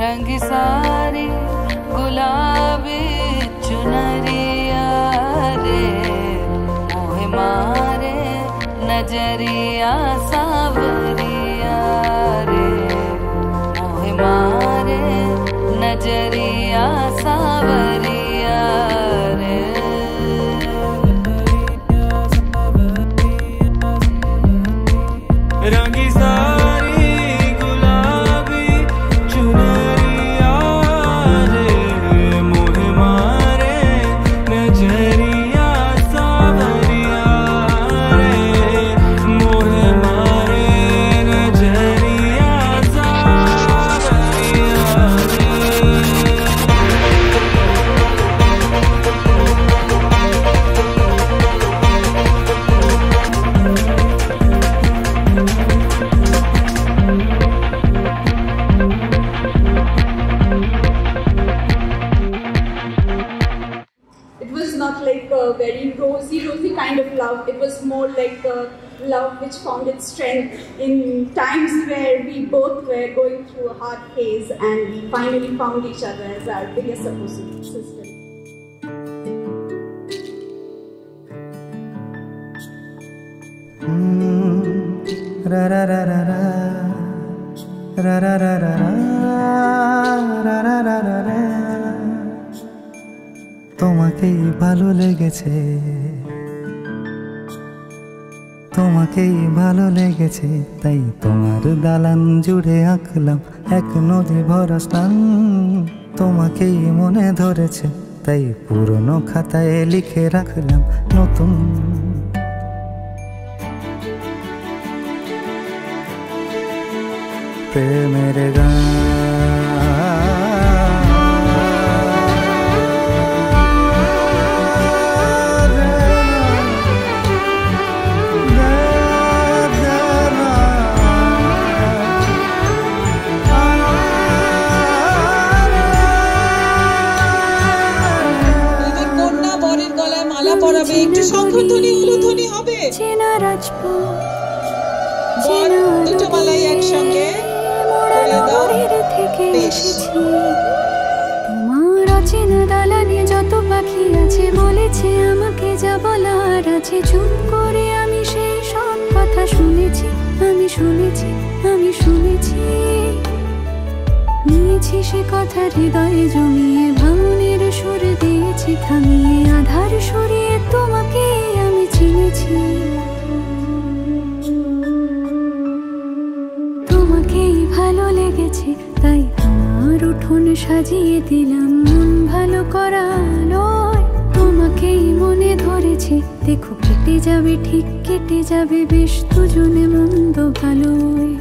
रंग सारी गुलाबी चुनरिया रे मोहे मारे नजरिया सावरिया रे मोहे मारे नजरिया सावरिया रे रंगी सारी गुलाबी चुनरिया रे मोहे मारे नजरिया सावरिया रे मोहे मारे नजरिया सावरिया It was not like a very rosy kind of love. It was more like a love which found its strength in times where we both were going through a hard phase, and we finally found each other as our biggest support system. ra ra ra ra ra ra ra ra ra ra ra ra ra ra তোমাকেই ভালো লেগেছে তোমাকেই ভালো লেগেছে তাই তোমার দালান জুড়ে আঁকলাম এক নদী ভরা স্থান তোমাকেই মনে ধরেছে তাই পুরনো খাতায় লিখে রাখলাম নতুন প্রেমের গান একটু শঙ্খধ্বনি উলুধ্বনি হবে বল দুটো মালাই একসঙ্গে পরে দাও বেশ তোমার অচেনা দালানে যত পাখি আছে বলেছে আমাকে যা বলার আছে চুপ করে আমি সেই সব কথা শুনেছি আমি শুনেছি আমি শুনেছি নিয়েছি সে কথা হৃদয়ে জমিয়ে ভাঙনের সুর দিয়েছি থামিয়ে আধার সরিয়ে তোমাকে আমি চিনেছি তোমাকেই ভালো লেগেছে তাই তোমার উঠোন সাজিয়ে দিলাম মন ভালো করা আলোয় তোমাকেই মনে ধরেছে দেখো কেটে যাবে ঠিক কেটে যাবে বেশ দুজনে মন্দ ভালোই